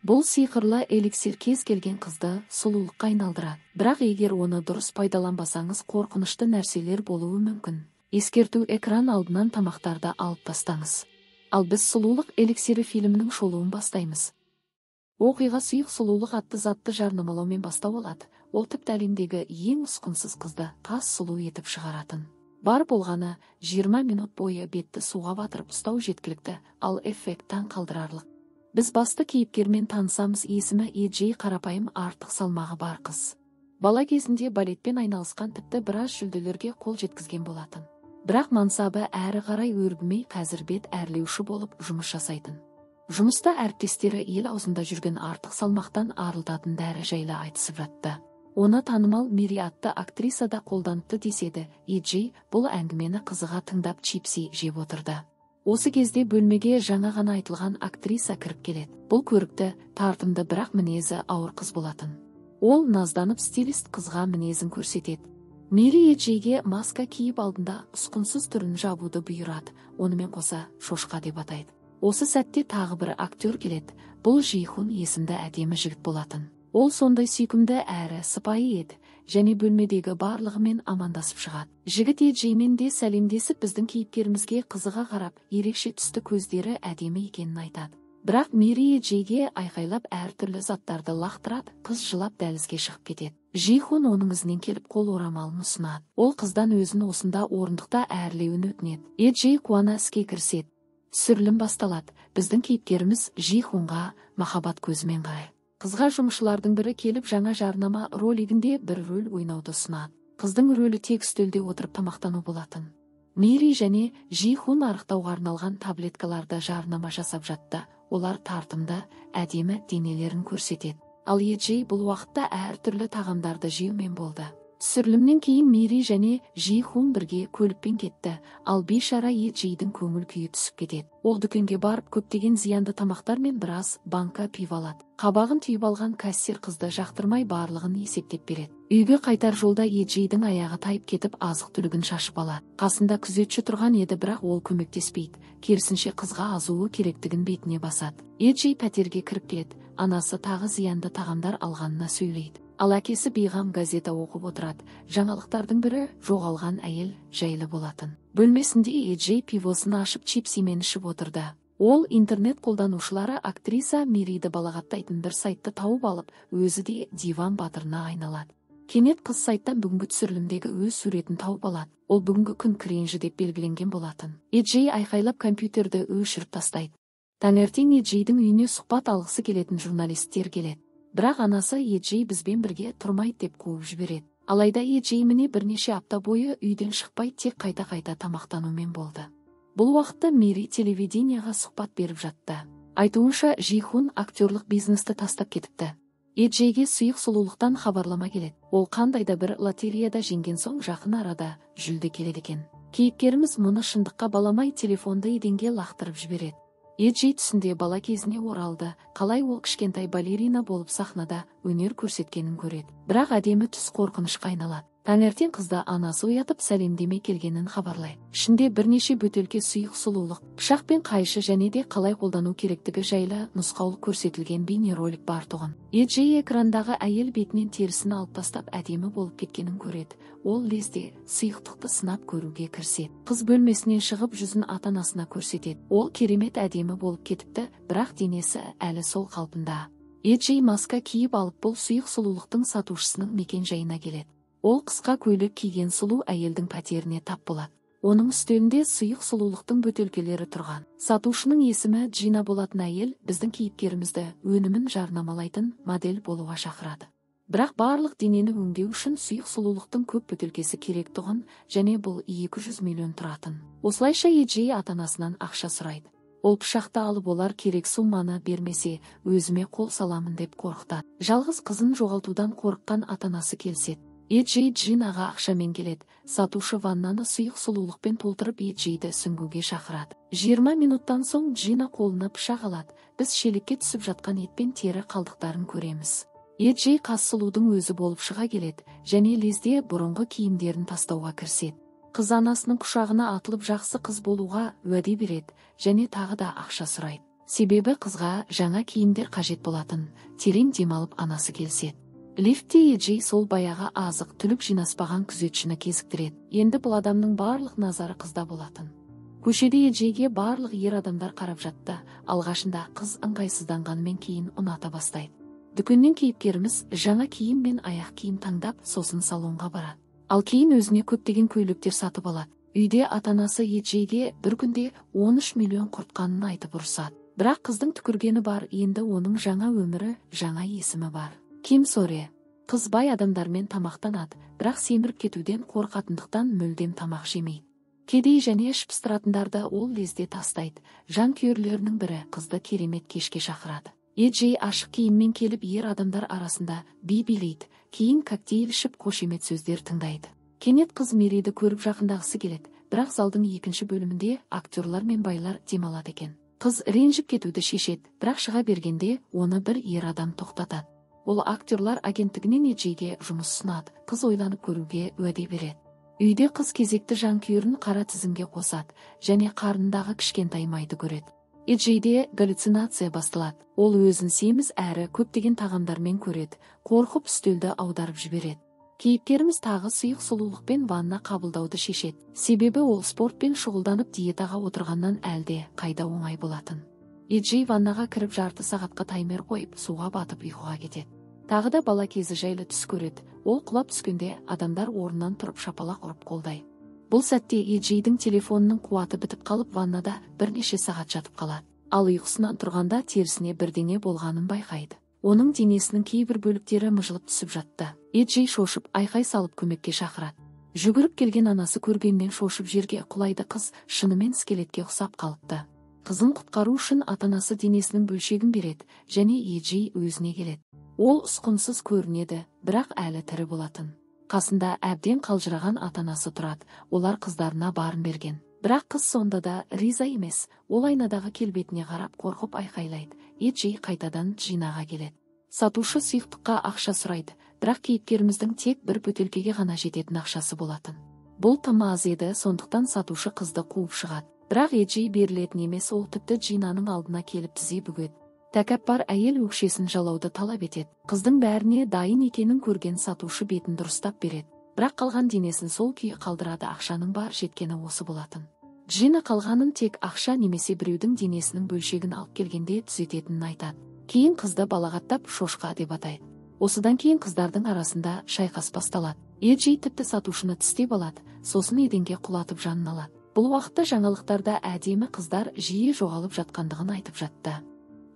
Бұл сиқырлы эликсир кез келген қызды сұлулыққа айналдырады. Бірақ егер оны дұрыс пайдаланбасаңыз, қорқынышты нәрселер болуы мүмкін. Ескерту: экран алдынан тамақтарды алып тастаңыз. Ал біз сұлулық эликсирі фильмінің шолуын бастаймыз. Оқиға сұйық сұлулық атты затты жарнамалаумен бастау алады. Ол тіпті әлемдегі ең ұсқынсыз қызды тас сұлу етіп шығаратын. Бар болғаны 20 минут бойы бетті суға батырып ұстау жеткілікті, ал эффект таң қалдырарлық. Біз басты кейіпкермен танысамыз. Есімі Еджей, қарапайым, артық салмағы бар қыз. Бала кезінде балетпен айналысқан, тіпті біраз жүлделерге қол жеткізген болатын. Бірақ мансабы әрі қарай өрбімей, қазір бет әрлеуші болып жұмыс жасайтын. Жұмыста әріптестері ел аузында жүрген артық салмақтан арылтатын дәрі жайлы айтысып жатты. Оны танымал Мэри атты актриса да қолданыпты деседі. Еджей бұл әңгімені қызыға тыңдап чипси жеп отырды. Осы кезде бөлмеге жаңа ғана айтылған актриса кіріп келеді. Бұл көрікті, тартымды, бірақ мінезі ауыр қыз болатын. Ол назданып стилист қызға мінезін көрсетеді. Мэри Еджейге маска киіп алдында ұсқынсыз түрін жабуды бұйырады. Онымен қоса шошқа деп атайды. Осы сәтте тағы бір актер келеді. Бұл Жихун есімді әдемі жігіт болатын. Ол сондай сүйкімді әрі сыпайы еді, және бөлмедегі барлығымен амандасып шығады. Жігіт Еджеймен де сәлемдесіп, біздің кейіпкерімізге қызыға қарап, ерекше түсті көздері әдемі екенін айтады. Бірақ Мэри Еджейге айқайлап әртүрлі заттарды лақтырады. Қыз жылап дәлізге шығып кетеді. Жихун оның ізінен келіп қол орамалын ұсынады. Ол қыздан өзін осында орындықта әрлеуін өтінеді. Еджей қуана іске кіріседі. Түсірілім басталады. Біздің кейіпкеріміз Жихунға махаббат көзімен қарайды. Қызға жұмысшылардың бірі келіп жаңа жарнама ролигінде бір рөл ойнауды ұсынады. Қыздың рөлі тек үстелде отырып тамақтану болатын. Мэри және Жихун арықтауға арналған таблеткаларды жарнама жасап жатты. Олар тартымды, әдемі денелерін көрсетеді. Ал Еджей бұл уақытта әртүрлі тағамдарды жеумен болды. Түсірілімнен кейін Мэри және Жихун бірге көлікпен кетті, ал бейшара Еджейдің көңіл күйі түсіп кетеді. Ол дүкенге барып көптеген зиянды тамақтар мен біраз банка пиво алады. Қабағын түйіп алған кассир қызды жақтырмай барлығын есептеп береді. Үйге қайтар жолда Еджейдің аяғы тайып кетіп, азық-түлігін шашып алады. Қасында күзетші тұрған еді, бірақ ол көмектеспейді. Керісінше қызға азуы керектігін бетіне басады. Еджей пәтерге кіріп келеді. Анасы тағы зиянды тағамдар алғанына сөйлейді. Ал әкесі бейғам газета оқып отырады. Жаңалықтардың бірі жоғалған әйел жайлы болатын. Бөлмесінде Еджей пивосын ашып чипсимен ішіп отырды. Ол интернет қолданушылары актриса Мэриді балағаттайтын бір сайтты тауып алып, өзі де диван батырына айналады. Кенет қыз сайттан бүгінгі түсірілімдегі өз суретін тауып алады. Ол бүгінгі күн кринжі деп белгіленген болатын. Еджей айқайлап компьютерді өшіріп тастайды. Таңертең Еджейдің үйіне сұхбат алғысы келетін журналистер келеді. Бірақ анасы Еджей бізбен бірге тұрмайды деп қуып жібереді. Алайда Еджей міне бірнеше апта бойы үйден шықпай, тек қайта-қайта тамақтанумен болды. Бұл уақытта Мэри телевиденияға сұхбат беріп жатты. Айтуынша, Жихун актерлік бизнесті тастап кетіпті. Еджейге сұйық сұлулықтан хабарлама келеді. Ол қандайда бір лотереяда жеңген соң жақын арада жүлде келеді екен. Кейіпкеріміз мұны шындыққа баламай телефонды еденге лақтырып жібереді. Еджей түсінде бала кезіне оралды. Қалай ол кішкентай балерина болып сахнада өнер көрсеткенін көреді. Бірақ әдемі түс қорқынышқа айналады. Таңертең қызды анасы оятып сәлемдеме келгенін хабарлайды. Ішінде бірнеше бөтелке сұйық сұлулық, пышақ пен қайшы және де қалай қолдану керектігі жайлы нұсқаулық көрсетілген бейнеролик бар тұғын. Еджей экрандағы әйел бетінен терісін алып тастап әдемі болып кеткенін көреді. Ол лезде сұйықтықты сынап көруге кіріседі. Қыз бөлмесінен шығып жүзін ата-анасына көрсетеді. Ол керемет әдемі болып кетіпті, бірақ денесі әлі сол қалпында. Еджей маска киіп алып бұл сұйық сұлулықтың сатушысының мекен жайына келеді. Ол қысқа көйлек киген сұлу әйелдің пәтеріне тап болады. Оның үстелінде сұйық сұлулықтың бөтелкелері тұрған. Сатушының есімі Джина болатын әйел біздің кейіпкерімізді өнімін жарнамалайтын модель болуға шақырады. Бірақ барлық денені өңдеу үшін сұйық сұлулықтың көп бөтелкесі керек тұғын, және бұл 200 миллион тұратын. Осылайша Еджей ата-анасынан ақша сұрайды. Ол пышақты алып, олар керек сумманы бермесе, өзіме қол саламын деп қорқытады. Жалғыз қызын жоғалтудан қорыққан ата-анасы келіседі. Еджей Джинаға ақшамен келеді. Сатушы ваннаны сұйық сұлулықпен толтырып Еджейді сүңгуге шақырады. 20 минуттан соң Джина қолына пышақ алады. Біз шелекке түсіп жатқан ет пен тері қалдықтарын көреміз. Еджей қас сұлудың өзі болып шыға келеді, және лезде бұрынғы киімдерін тастауға кіріседі. Қыз анасының құшағына атылып жақсы қыз болуға уәде береді, және тағы да ақша сұрайды. Себебі қызға жаңа киімдер қажет болатын, терең демалып анасы келсет. Лифтте Еджей сол баяғы азық түлік жинаспаған күзетшіні кезіктіреді. Енді бұл адамның барлық назары қызда болатын. Көшеде Еджейге барлық ер адамдар қарап жатты. Алғашында қыз ыңғайсызданғанымен кейін ұната бастайды. Дүкеннен кейіпкеріміз жаңа киім мен аяқ киім таңдап, сосын салонға барады. Ал кейін өзіне көптеген көйлектер сатып алады. Үйде ата-анасы Еджейге бір күнде 13 миллион құртқанын айтып ұрсады. Бірақ қыздың түкіргені бар, енді оның жаңа өмірі, жаңа есімі бар. Ким Соре. Қыз бай адамдармен тамақтанады, бірақ семіріп кетуден қорқатындықтан мүлдем тамақ жемейді. Кедей және ішіп пыстыратындарды ол лезде тастайды. Жанкүйерлерінің бірі қызды керемет кешке шақырады. Еджей ашық киіммен келіп ер адамдар арасында би билейді, кейін коктейль ішіп қошемет сөздер тыңдайды. Кенет қыз Мериді көріп жақындағысы келеді, бірақ залдың екінші бөлімінде актерлар мен байлар демалады екен. Қыз ренжіп кетуді шешеді, бірақ шыға бергенде оны бір ер адам тоқтатады. Ол актерлар агенттігінен Еджейге жұмыс ұсынады. Қыз ойланып көруге уәде береді. Үйде қыз кезекті жанкүйерін қара тізімге қосады және қарнындағы кішкентай майды көреді. Еджейде галлюцинация басталады. Ол өзін семіз әрі көптеген тағамдармен көреді, қорқып үстелді аударып жібереді. Кейіпкеріміз тағы сұйық сұлулықпен ванна қабылдауды шешеді. Себебі ол спортпен шұғылданып диетаға отырғаннан әлде қайда оңай болатын. Еджей ваннаға кіріп жарты сағатқа таймер қойып, суға батып ұйқыға кетеді. Тағы да бала кезі жайлы түс көреді. Ол құлап түскенде адамдар орнынан тұрып шапалақ ұрып қолдайды. Бұл сәтте Еджейдің телефонының қуаты бітіп қалып, ваннада бірнеше сағат жатып қалады. Ал ұйқысынан тұрғанда терісіне бірдеңе болғанын байқайды. Оның денесінің кейбір бөліктері мыжылып түсіп жатты. Еджей шошып, айқай салып көмекке шақырады. Жүгіріп келген анасы көргеннен шошып жерге құлайды. Қыз шынымен скелетке ұқсап қалыпты. Қызын құтқару үшін ата-анасы денесінің бөлшегін береді және Еджей өзіне келеді. Ол ұсқынсыз көрінеді, бірақ әлі тірі болатын. Қасында әбден қалжыраған ата-анасы тұрады. Олар қыздарына барын берген. Бірақ қыз сонда да риза емес. Ол айнадағы келбетіне қарап қорқып айқайлайды. Еджей қайтадан жинаға келеді. Сатушы сұйықтыққа ақша сұрайды, бірақ кейіпкеріміздің тек бір бөтелкеге ғана жететін ақшасы болатын. Бұл тым аз еді, сондықтан сатушы қызды қуып шығады. Бірақ Еджей берілетін емес, ол тіпті Джинаның алдына келіп тізе бүгеді. Тәкаппар әйел өкшесін жалауды талап етеді. Қыздың бәріне дайын екенін көрген сатушы бетін дұрыстап береді. Бірақ қалған денесін сол күйі қалдырады. Ақшаның бар жеткені осы болатын. Джина қалғанын тек ақша немесе біреудің денесінің бөлшегін алып келгенде түзететінін айтады. Кейін қызды балағаттап шошқа деп атайды. Осыдан кейін қыздардың арасында шайқас басталады. Еджей тіпті сатушыны тістеп алады, сосын еденге құлатып жанын алады. Бұл уақытта жаңалықтарда әдемі қыздар жиі жоғалып жатқандығын айтып жатты.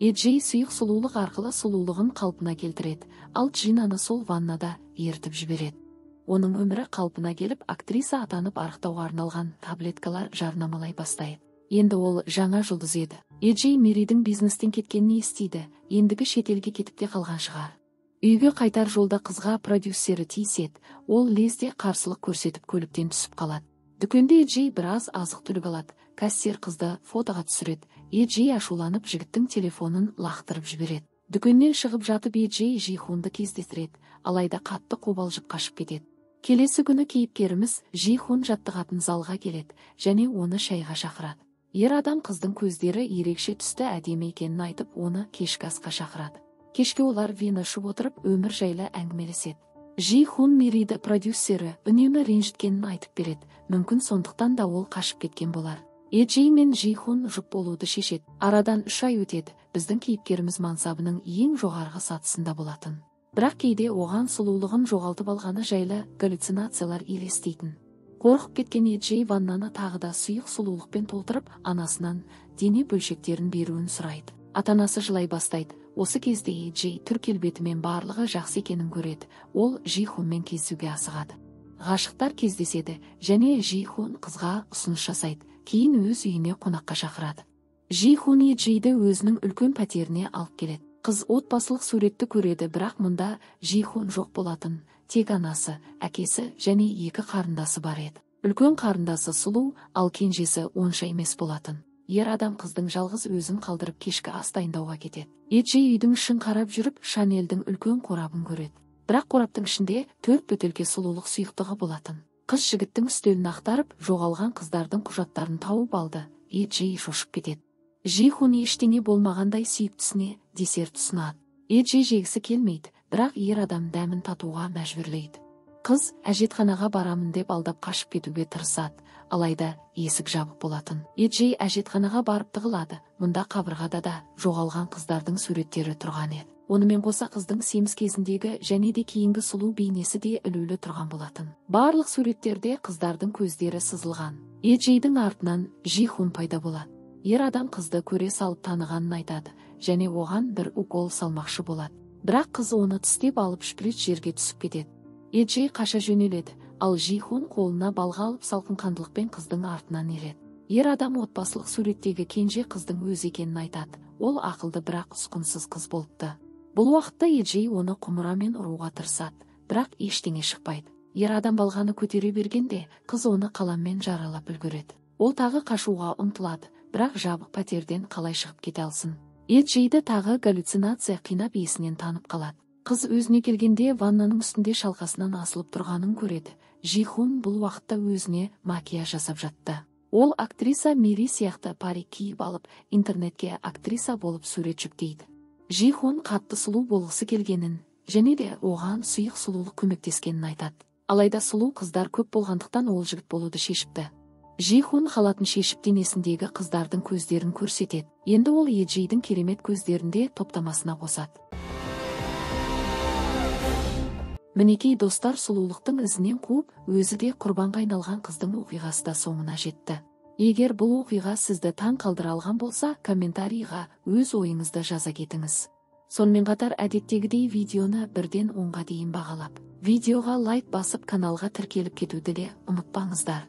Еджей сұйық сұлулық арқылы сұлулығын қалпына келтіреді, ал Джинаны сол ваннада ертіп жібереді. Оның өмірі қалпына келіп, актриса атанып арықтауға арналған таблеткалар жарнамалай бастайды. Енді ол жаңа жұлдыз еді. Еджей Меридің бизнестен кеткенін естиді, ендігі шетелге кетіп те қалған шығар. Үйге қайтар жолда қызға продюсері тиіседі. Ол лезде қарсылық көрсетіп көліктен түсіп қалады. Дүкенде Еджей біраз азық түлік алады. Кассир қызды фотоға түсіреді. Еджей ашуланып жігіттің телефонын лақтырып жібереді. Дүкеннен шығып жатып Еджей Жихунды кездестіреді, алайда қатты қобалжып қашып кетеді. Келесі күні кейіпкеріміз Жихун жаттығатын залға келеді және оны шайға шақырады. Ер адам қыздың көздері ерекше түсті әдемі екенін айтып, оны кешкі асқа шақырады. Кешке олар вино ішіп отырып өмір жайлы әңгімелеседі. Жихун Мериді продюсері үнемі ренжіткенін айтып береді. Мүмкін сондықтан да ол қашып кеткен болар. Еджей мен Жихун жұп болуды шешеді. Арадан 3 ай өтеді. Біздің кейіпкеріміз мансабының ең жоғарғы сатысында болатын. Бірақ кейде оған сұлулығын жоғалтып алғаны жайлы галлюцинациялар елестейтін. Қорқып кеткен Еджей ваннаны тағы да сұйық сұлулықпен толтырып, анасынан дене бөлшектерін беруін сұрайды. Ата-анасы жылай бастайды. Осы кезде Еджей түр келбетімен барлығы жақсы екенін көреді. Ол Жихунмен кездесуге асығады. Ғашықтар кездеседі және Жихун қызға ұсыныс жасайды. Кейін өз үйіне қонаққа шақырады. Жихун Еджейді өзінің үлкен пәтеріне алып келеді. Қыз отбасылық суретті көреді, бірақ мұнда Жихун жоқ болатын. Тек анасы, әкесі және 2 қарындасы бар еді. Үлкен қарындасы сұлу, ал кенжесі онша емес болатын. Ер адам қыздың жалғыз өзін қалдырып кешкі ас дайындауға кетеді. Еджей үйдің ішін қарап жүріп, Шанельдің үлкен қорабын көреді. Бірақ қораптың ішінде 4 бөтелке сұлулық сұйықтығы болатын. Қыз жігіттің үстелін ақтарып, жоғалған қыздардың құжаттарын тауып алды. Еджей шошып кетеді. Жихун ештеңе болмағандай сүйіктісіне десерт ұсынады. Еджей жегісі келмейді, бірақ ер адам дәмін татуға мәжбүрлейді. Қыз әжетханаға барамын деп алдап қашып кетуге тырысады, алайда есік жабық болатын. Еджей әжетханаға барып тығылады. Мұнда қабырғада да жоғалған қыздардың суреттері тұрған еді. Онымен қоса қыздың семіз кезіндегі және де кейінгі сұлу бейнесі де ілулі тұрған болатын. Барлық суреттерде қыздардың көздері сызылған. Еджейдің артынан Жихун пайда болады. Ер адам қызды көре салып танығанын айтады және оған бір укол салмақшы болады. Бірақ қыз оны тістеп алып шприц жерге түсіп кетеді. Еджей қаша жөнеледі, ал Жихун қолына балға алып салқын қандылықпен қыздың артынан ереді. Ер адам отбасылық суреттегі кенже қыздың өзі екенін айтады. Ол ақылды бірақ ұсқынсыз қыз болыпты. Бұл уақытта Еджей оны құмырамен ұруға тырысады, бірақ ештеңе шықпайды. Ер адам балғаны көтере бергенде қыз оны қаламмен жаралап үлгереді. Ол тағы қашуға ұмтылады, бірақ жабық пәтерден қалай шығып кете алсын. Еджейді тағы галлюцинация қинап есінен танып қалады. Қыз өзіне келгенде ваннаның үстінде шалқасынан асылып тұрғанын көреді. Жихун бұл уақытта өзіне макияж жасап жатты. Ол актриса Мири сияқты парик киіп алып, интернетке актриса болып сурет жүктейді. Жихун қатты сұлу болғысы келгенін, және де оған сұйық сұлулық көмектескенін айтады. Алайда сұлу қыздар көп болғандықтан ол жігіт болуды шешіпті. Жихун халатын шешіп денесіндегі қыздардың көздерін көрсетеді. Енді ол Еджейдің керемет көздерінде топтамасына қосады. Мінекей достар, сұлулықтың ізінен қуып, өзі де құрбанға айналған қыздың оқиғасы да соңына жетті. Егер бұл оқиға сізді таң қалдыра алған болса, комментарийға өз ойыңызды жаза кетіңіз. Сонымен қатар әдеттегідей видеоны 1-ден 10-ға дейін бағалап, видеоға лайк басып каналға тіркеліп кетуді де ұмытпаңыздар.